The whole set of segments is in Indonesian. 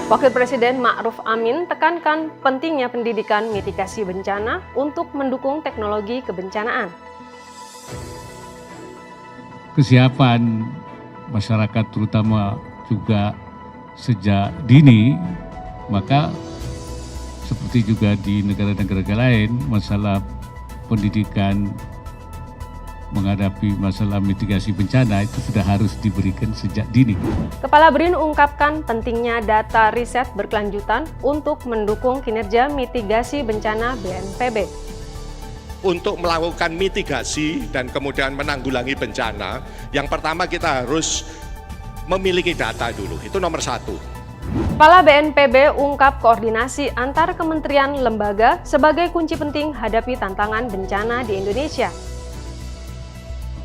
Wakil Presiden Ma'ruf Amin tekankan pentingnya pendidikan mitigasi bencana untuk mendukung teknologi kebencanaan. Kesiapan masyarakat terutama juga sejak dini, maka seperti juga di negara-negara lain, masalah pendidikan menghadapi masalah mitigasi bencana itu sudah harus diberikan sejak dini. Kepala BRIN ungkapkan pentingnya data riset berkelanjutan untuk mendukung kinerja mitigasi bencana BNPB. Untuk melakukan mitigasi dan kemudian menanggulangi bencana, yang pertama kita harus memiliki data dulu, itu nomor satu. Kepala BNPB ungkap koordinasi antar kementerian lembaga sebagai kunci penting hadapi tantangan bencana di Indonesia.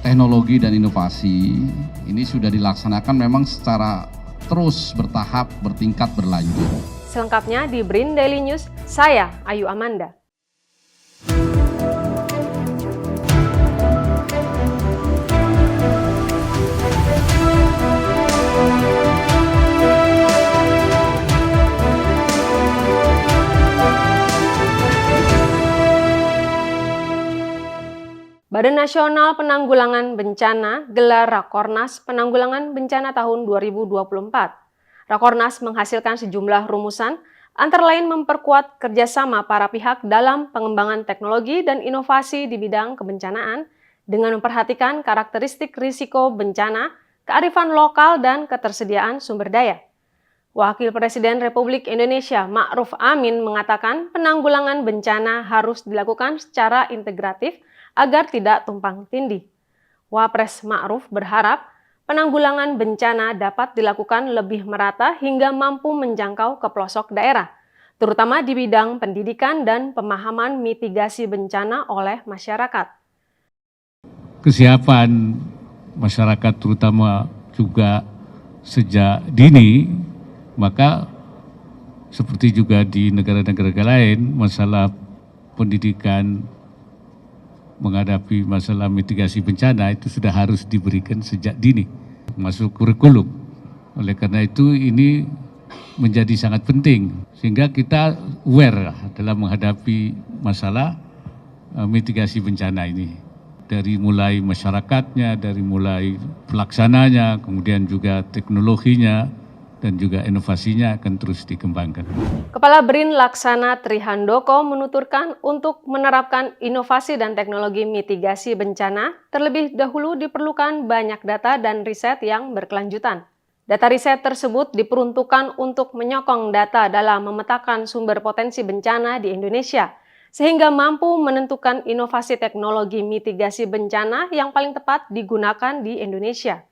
Teknologi dan inovasi ini sudah dilaksanakan memang secara terus bertahap, bertingkat, berlanjut. Selengkapnya di BRIN Daily News, saya Ayu Amanda. Badan Nasional Penanggulangan Bencana gelar Rakornas Penanggulangan Bencana tahun 2024. Rakornas menghasilkan sejumlah rumusan, antara lain memperkuat kerjasama para pihak dalam pengembangan teknologi dan inovasi di bidang kebencanaan dengan memperhatikan karakteristik risiko bencana, kearifan lokal, dan ketersediaan sumber daya. Wakil Presiden Republik Indonesia Ma'ruf Amin mengatakan penanggulangan bencana harus dilakukan secara integratif agar tidak tumpang tindih. Wapres Ma'ruf berharap penanggulangan bencana dapat dilakukan lebih merata hingga mampu menjangkau ke pelosok daerah, terutama di bidang pendidikan dan pemahaman mitigasi bencana oleh masyarakat. Kesiapan masyarakat terutama juga sejak dini, maka seperti juga di negara-negara lain, masalah pendidikan menghadapi masalah mitigasi bencana itu sudah harus diberikan sejak dini, masuk kurikulum. Oleh karena itu ini menjadi sangat penting, sehingga kita aware dalam menghadapi masalah mitigasi bencana ini. Dari mulai masyarakatnya, dari mulai pelaksananya, kemudian juga teknologinya, dan juga inovasinya akan terus dikembangkan. Kepala BRIN Laksana Trihandoko menuturkan untuk menerapkan inovasi dan teknologi mitigasi bencana, terlebih dahulu diperlukan banyak data dan riset yang berkelanjutan. Data riset tersebut diperuntukkan untuk menyokong data dalam memetakan sumber potensi bencana di Indonesia, sehingga mampu menentukan inovasi teknologi mitigasi bencana yang paling tepat digunakan di Indonesia.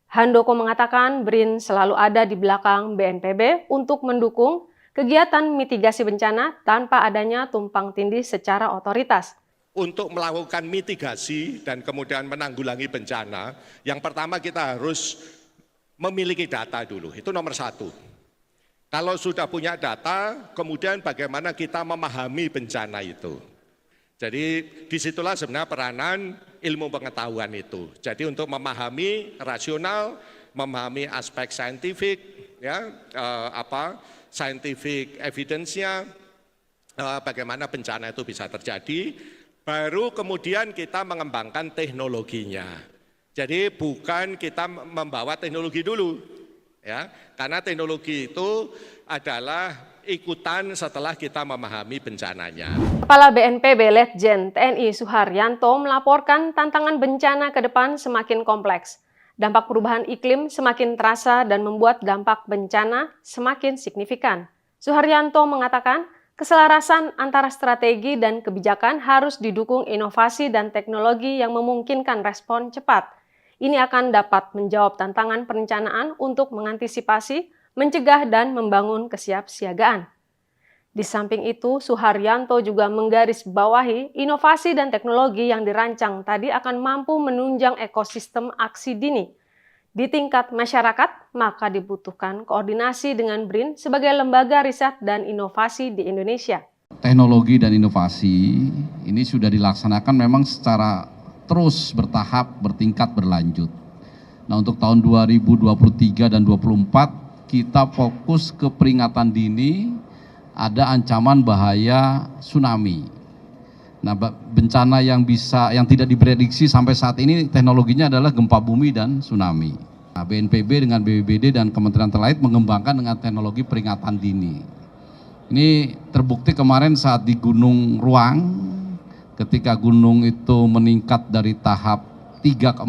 Handoko mengatakan BRIN selalu ada di belakang BNPB untuk mendukung kegiatan mitigasi bencana tanpa adanya tumpang tindih secara otoritas. Untuk melakukan mitigasi dan kemudian menanggulangi bencana, yang pertama kita harus memiliki data dulu, itu nomor satu. Kalau sudah punya data, kemudian bagaimana kita memahami bencana itu. Jadi disitulah sebenarnya peranan ilmu pengetahuan itu. Jadi untuk memahami rasional, memahami aspek saintifik, ya scientific evidence-nya, bagaimana bencana itu bisa terjadi. Baru kemudian kita mengembangkan teknologinya. Jadi bukan kita membawa teknologi dulu, ya, karena teknologi itu adalah ikutan setelah kita memahami bencananya. Kepala BNPB Letjen TNI Suharyanto melaporkan tantangan bencana ke depan semakin kompleks. Dampak perubahan iklim semakin terasa dan membuat dampak bencana semakin signifikan. Suharyanto mengatakan keselarasan antara strategi dan kebijakan harus didukung inovasi dan teknologi yang memungkinkan respon cepat. Ini akan dapat menjawab tantangan perencanaan untuk mengantisipasi, mencegah dan membangun kesiapsiagaan. Di samping itu, Suharyanto juga menggarisbawahi inovasi dan teknologi yang dirancang tadi akan mampu menunjang ekosistem aksi dini. Di tingkat masyarakat, maka dibutuhkan koordinasi dengan BRIN sebagai lembaga riset dan inovasi di Indonesia. Teknologi dan inovasi ini sudah dilaksanakan memang secara terus bertahap, bertingkat, berlanjut. Nah, untuk tahun 2023 dan 2024 kita fokus ke peringatan dini ada ancaman bahaya tsunami. Nah, bencana yang tidak diprediksi sampai saat ini teknologinya adalah gempa bumi dan tsunami. Nah, BNPB dengan BPBD dan kementerian terkait mengembangkan dengan teknologi peringatan dini. Ini terbukti kemarin saat di Gunung Ruang, ketika gunung itu meningkat dari tahap 3 ke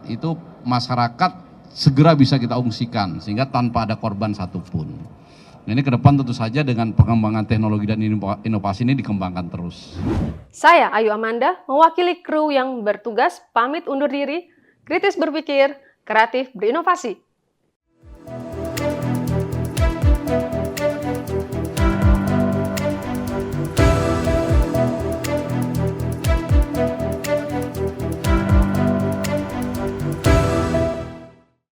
4, itu masyarakat segera bisa kita ungsikan sehingga tanpa ada korban satupun. Nah, ini ke depan tentu saja dengan pengembangan teknologi dan inovasi ini dikembangkan terus. Saya Ayu Amanda, mewakili kru yang bertugas pamit undur diri, kritis berpikir, kreatif berinovasi.